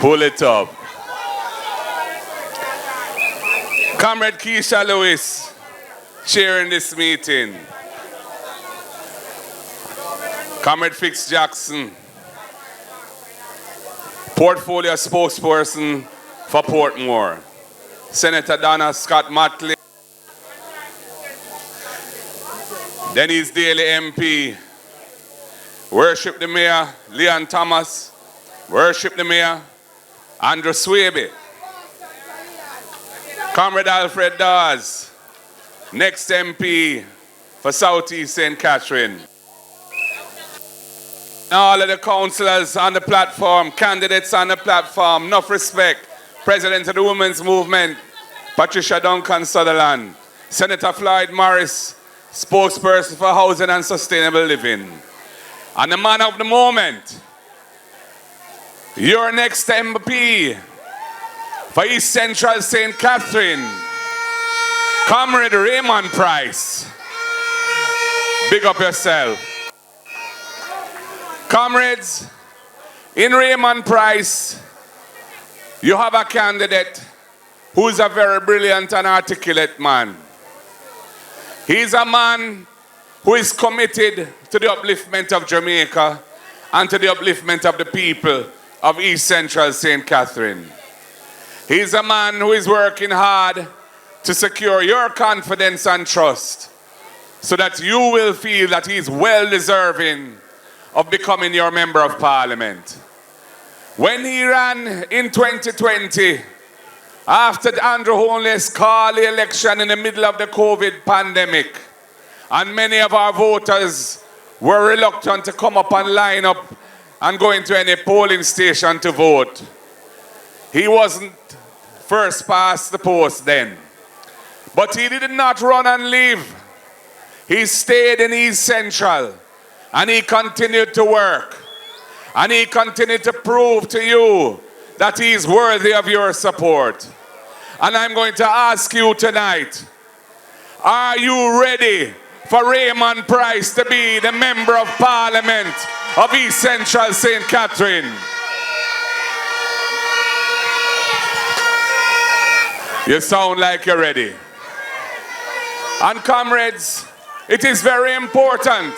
Pull it up. Comrade Keisha Lewis, chairing this meeting. Comrade Fix Jackson, portfolio spokesperson for Portmore. Senator Donna Scott Matley. Denise Daly MP. Worship the Mayor, Leon Thomas. Worship the Mayor, Andrew Swaby. Comrade Alfred Dawes, next MP for Southeast St. Catherine. All of the councillors on the platform, candidates on the platform, enough respect. President of the Women's Movement, Patricia Duncan Sutherland. Senator Floyd Morris, spokesperson for Housing and Sustainable Living. And the man of the moment, your next MP for East Central St. Catherine, Comrade Raymond Price. Big up yourself. Comrades, in Raymond Price, you have a candidate who is a very brilliant and articulate man. He's a man who is committed to the upliftment of Jamaica and to the upliftment of the people of East Central St. Catherine. He's a man who is working hard to secure your confidence and trust so that you will feel that he's well deserving of becoming your member of parliament. When he ran in 2020, after Andrew Holness called the election in the middle of the COVID pandemic, and many of our voters were reluctant to come up and line up and go into any polling station to vote, he wasn't first past the post then. But he did not run and leave. He stayed in East Central and he continued to work. And he continued to prove to you that he is worthy of your support. And I'm going to ask you tonight, are you ready for Raymond Price to be the Member of Parliament of East Central St. Catherine? You sound like you're ready. And comrades, it is very important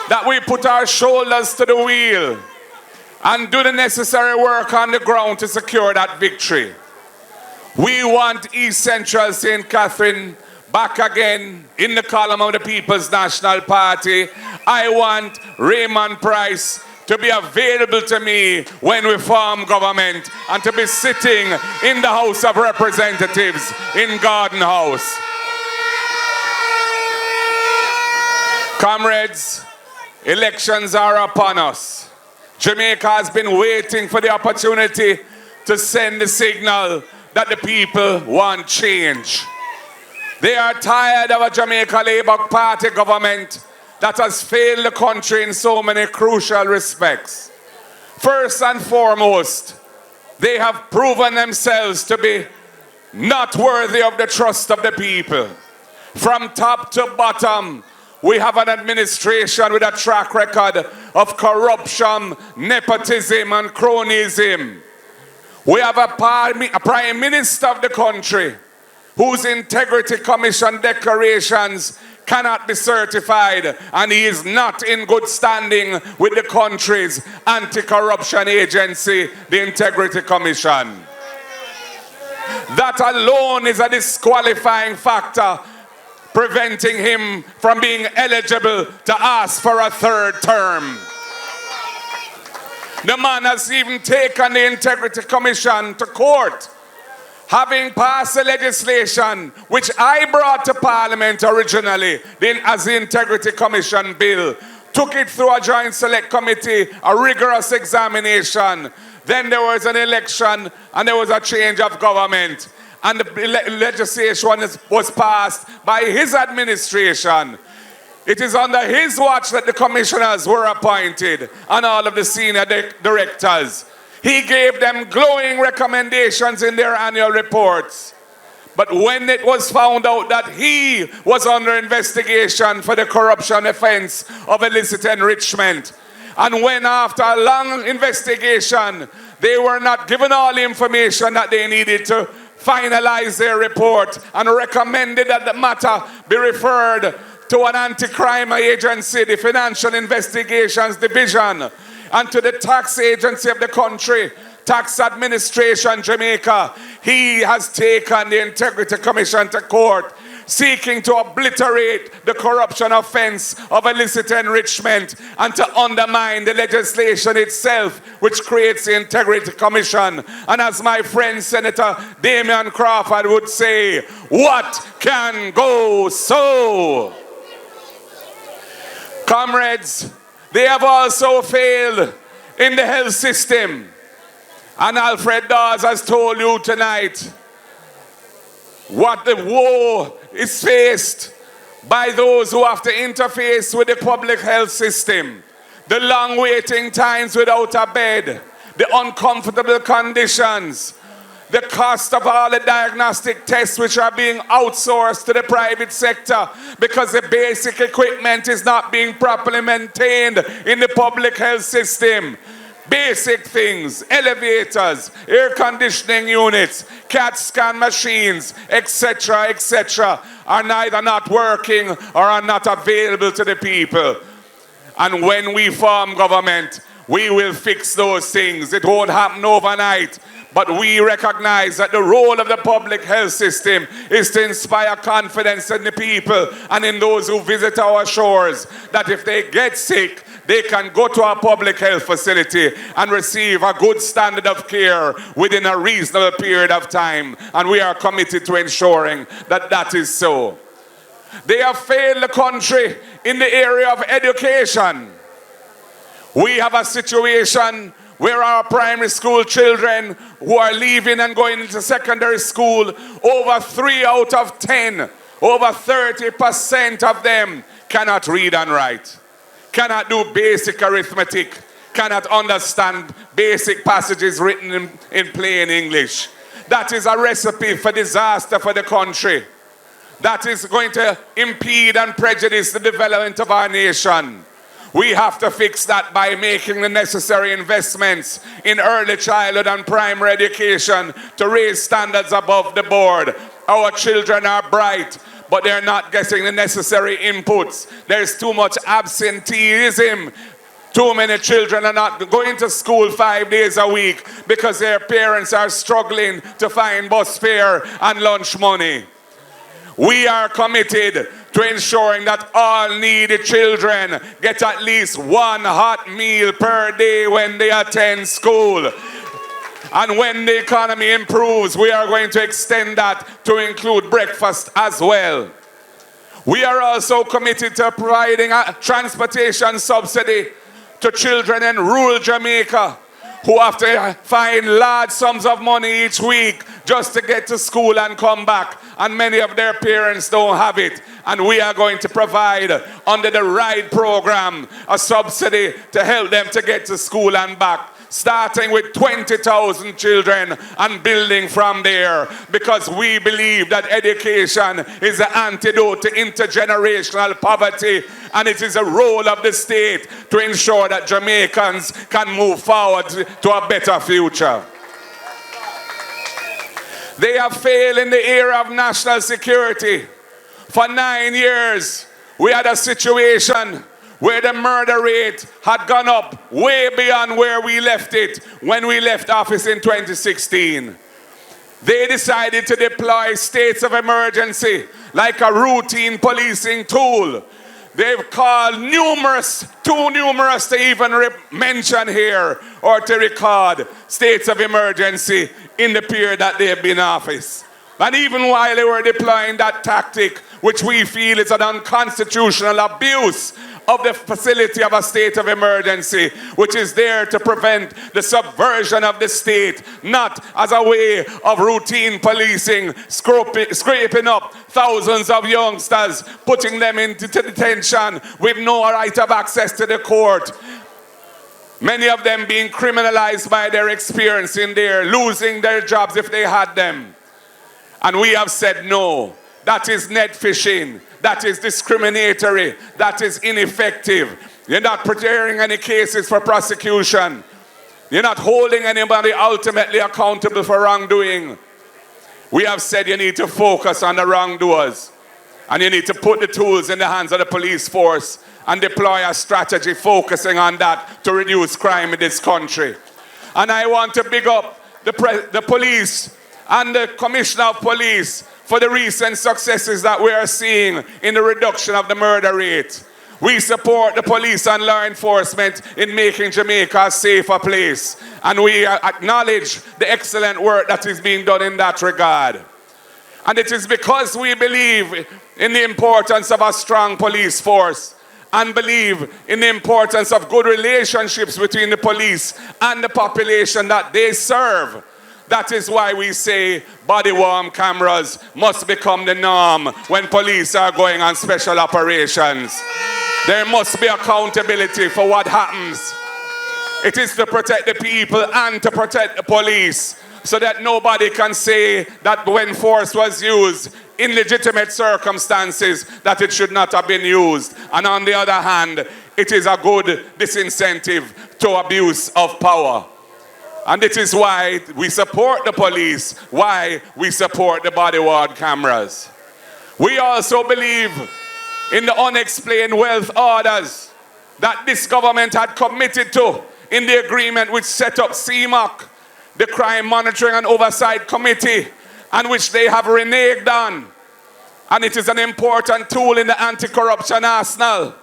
that we put our shoulders to the wheel and do the necessary work on the ground to secure that victory. We want East Central St. Catherine back again in the column of the People's National Party. I want Raymond Price to be available to me when we form government and to be sitting in the House of Representatives in Garden House. Comrades, elections are upon us. Jamaica has been waiting for the opportunity to send the signal that the people want change. They are tired of a Jamaica Labour Party government that has failed the country in so many crucial respects. First and foremost, they have proven themselves to be not worthy of the trust of the people. From top to bottom, we have an administration with a track record of corruption, nepotism, and cronyism. We have a prime minister of the country whose integrity commission declarations cannot be certified, and he is not in good standing with the country's anti-corruption agency, the Integrity Commission. That alone is a disqualifying factor, preventing him from being eligible to ask for a third term. The man has even taken the Integrity Commission to court, having passed the legislation which I brought to Parliament originally as the Integrity Commission bill, took it through a joint select committee, a rigorous examination. Then there was an election and there was a change of government. And the legislation was passed by his administration. It is under his watch that the commissioners were appointed and all of the senior directors. He gave them glowing recommendations in their annual reports. But when it was found out that he was under investigation for the corruption offense of illicit enrichment, and when after a long investigation, they were not given all the information that they needed to finalize their report, and recommended that the matter be referred to an anti-crime agency, the Financial Investigations Division, and to the tax agency of the country, Tax Administration Jamaica. He has taken the Integrity Commission to court, seeking to obliterate the corruption offense of illicit enrichment and to undermine the legislation itself, which creates the Integrity Commission. And as my friend Senator Damian Crawford would say, what can go so? Comrades, they have also failed in the health system. And Alfred Dawes has told you tonight what the woe is faced by those who have to interface with the public health system. The long waiting times without a bed, the uncomfortable conditions, the cost of all the diagnostic tests which are being outsourced to the private sector because the basic equipment is not being properly maintained in the public health system. Basic things, elevators, air conditioning units, CAT scan machines, etc., etc., are neither not working or are not available to the people. And when we form government, we will fix those things. It won't happen overnight. But we recognize that the role of the public health system is to inspire confidence in the people and in those who visit our shores, that if they get sick, they can go to a public health facility and receive a good standard of care within a reasonable period of time. And we are committed to ensuring that that is so. They have failed the country in the area of education. We have a situation where our primary school children who are leaving and going into secondary school, over 3 out of 10, over 30% of them cannot read and write, cannot do basic arithmetic, cannot understand basic passages written in plain English. That is a recipe for disaster for the country. That is going to impede and prejudice the development of our nation. We have to fix that by making the necessary investments in early childhood and primary education to raise standards above the board. Our children are bright, but they're not getting the necessary inputs. There's too much absenteeism. Too many children are not going to school 5 days a week because their parents are struggling to find bus fare and lunch money. We are committed to ensuring that all needy children get at least one hot meal per day when they attend school. And when the economy improves, we are going to extend that to include breakfast as well. We are also committed to providing a transportation subsidy to children in rural Jamaica who have to find large sums of money each week just to get to school and come back. And many of their parents don't have it. And we are going to provide, under the RIDE program, a subsidy to help them to get to school and back, starting with 20,000 children and building from there, because we believe that education is the antidote to intergenerational poverty, and it is a role of the state to ensure that Jamaicans can move forward to a better future. They have failed in the area of national security. For 9 years, we had a situation where the murder rate had gone up way beyond where we left it when we left office in 2016. They decided to deploy states of emergency like a routine policing tool. They've called too numerous to even mention here or to record states of emergency in the period that they've been in office. And even while they were deploying that tactic, which we feel is an unconstitutional abuse of the facility of a state of emergency, which is there to prevent the subversion of the state, not as a way of routine policing, scraping up thousands of youngsters, putting them into detention with no right of access to the court. Many of them being criminalized by their experience in there, losing their jobs if they had them. And we have said no. That is net fishing. That is discriminatory. That is ineffective. You're not preparing any cases for prosecution. You're not holding anybody ultimately accountable for wrongdoing. We have said you need to focus on the wrongdoers. And you need to put the tools in the hands of the police force and deploy a strategy focusing on that to reduce crime in this country. And I want to big up the police and the Commissioner of Police for the recent successes that we are seeing in the reduction of the murder rate. We support the police and law enforcement in making Jamaica a safer place. And we acknowledge the excellent work that is being done in that regard. And it is because we believe in the importance of a strong police force and believe in the importance of good relationships between the police and the population that they serve. That is why we say body-worn cameras must become the norm when police are going on special operations. There must be accountability for what happens. It is to protect the people and to protect the police so that nobody can say that when force was used in legitimate circumstances that it should not have been used. And on the other hand, it is a good disincentive to abuse of power. And it is why we support the police, why we support the body-worn cameras. We also believe in the unexplained wealth orders that this government had committed to in the agreement which set up CMOC, the Crime Monitoring and Oversight Committee, and which they have reneged on. And it is an important tool in the anti-corruption arsenal.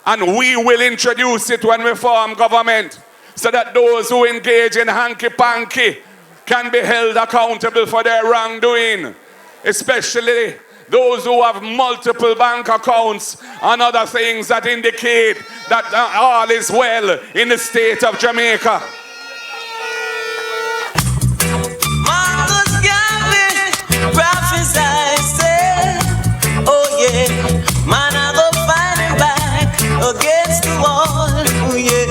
And we will introduce it when we form government, so that those who engage in hanky-panky can be held accountable for their wrongdoing, especially those who have multiple bank accounts and other things that indicate that all is well in the state of Jamaica. Oh yeah, man, I go fighting back against the wall. Oh yeah,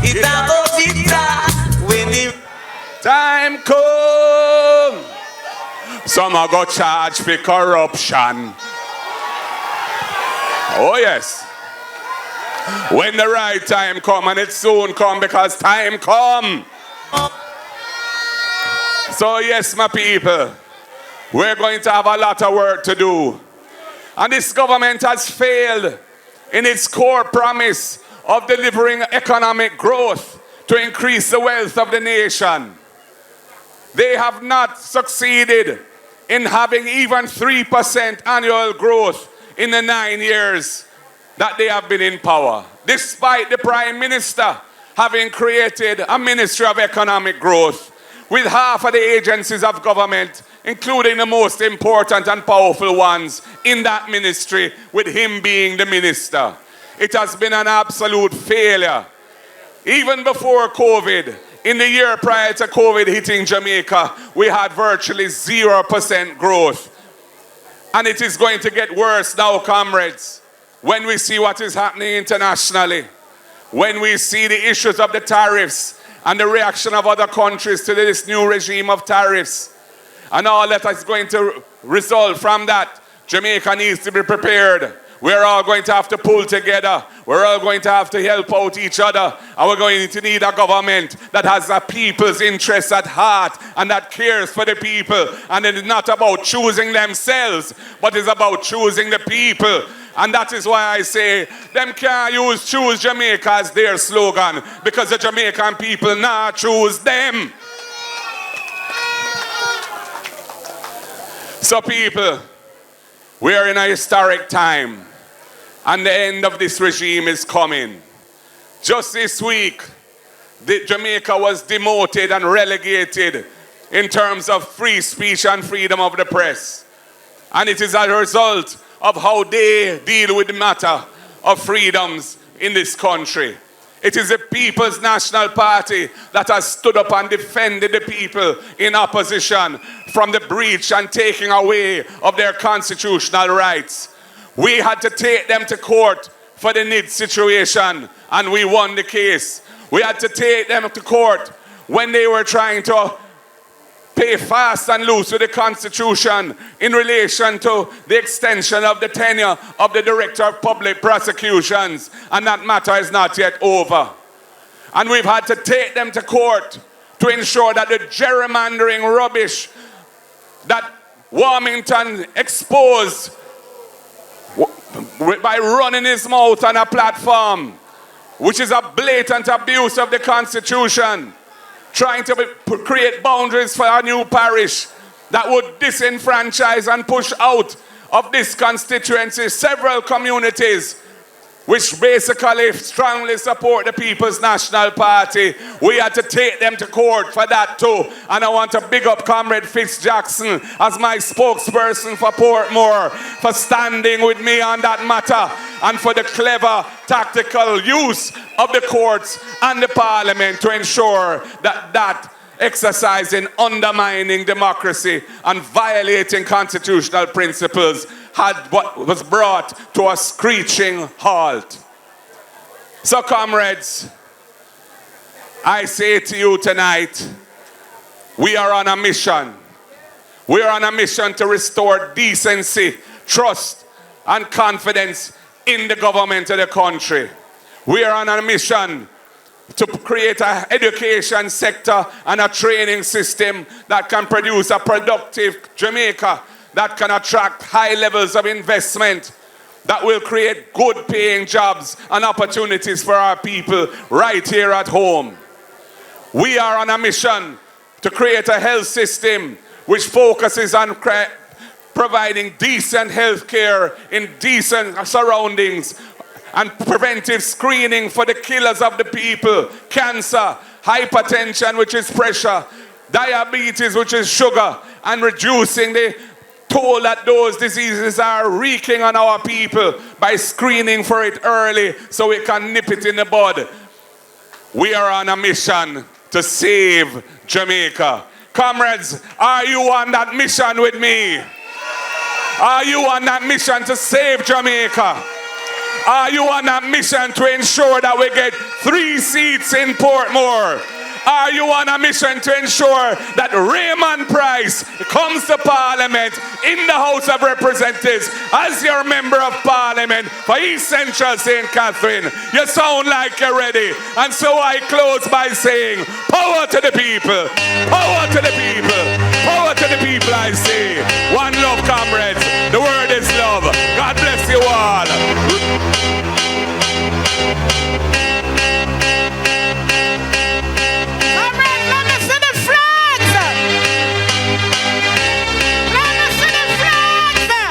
it a go bitter when the time come. Some are go charged for corruption. Oh yes. When the right time come, and it soon come because time come. So yes, my people, we're going to have a lot of work to do. And this government has failed in its core promise of delivering economic growth to increase the wealth of the nation. They have not succeeded in having even 3% annual growth in the 9 years that they have been in power, despite the Prime Minister having created a Ministry of Economic Growth with half of the agencies of government, including the most important and powerful ones in that ministry, with him being the minister. It has been an absolute failure. Even before COVID, in the year prior to COVID hitting Jamaica, we had virtually 0% growth. And it is going to get worse now, comrades, when we see what is happening internationally, when we see the issues of the tariffs and the reaction of other countries to this new regime of tariffs, and all that is going to result from that. Jamaica needs to be prepared. We're all going to have to pull together. We're all going to have to help out each other. And we're going to need a government that has the people's interests at heart and that cares for the people. And it is not about choosing themselves, but it's about choosing the people. And that is why I say, them can't use choose Jamaica as their slogan, because the Jamaican people now choose them. So people, we are in a historic time, and the end of this regime is coming. Just this week, Jamaica was demoted and relegated in terms of free speech and freedom of the press. And it is a result of how they deal with the matter of freedoms in this country. It is the People's National Party that has stood up and defended the people in opposition from the breach and taking away of their constitutional rights. We had to take them to court for the NID situation, and we won the case. We had to take them to court when they were trying to pay fast and loose with the Constitution in relation to the extension of the tenure of the Director of Public Prosecutions, and that matter is not yet over. And we've had to take them to court to ensure that the gerrymandering rubbish that Warmington exposed by running his mouth on a platform, which is a blatant abuse of the Constitution, trying to create boundaries for a new parish that would disenfranchise and push out of this constituency several communities which basically strongly support the People's National Party. We had to take them to court for that too. And I want to big up Comrade Fitz Jackson as my spokesperson for Portmore for standing with me on that matter and for the clever tactical use of the courts and the parliament to ensure that exercise in undermining democracy and violating constitutional principles had what was brought to a screeching halt. So comrades, I say to you tonight, we are on a mission. We are on a mission to restore decency, trust, and confidence in the government of the country. We are on a mission to create an education sector and a training system that can produce a productive Jamaica that can attract high levels of investment, that will create good paying jobs and opportunities for our people right here at home. We are on a mission to create a health system which focuses on providing decent health care in decent surroundings and preventive screening for the killers of the people, cancer, hypertension, which is pressure, diabetes, which is sugar, and reducing the toll that those diseases are wreaking on our people by screening for it early so we can nip it in the bud. We are on a mission to save Jamaica. Comrades, are you on that mission with me? Are you on that mission to save Jamaica? Are you on that mission to ensure that we get 3 seats in Portmore? Are you on a mission to ensure that Raymond Price comes to Parliament in the House of Representatives as your Member of Parliament for East Central St. Catherine? You sound like you're ready. And so I close by saying, power to the people, power to the people, power to the people, I say. One love, comrades. The word is love. God bless you all.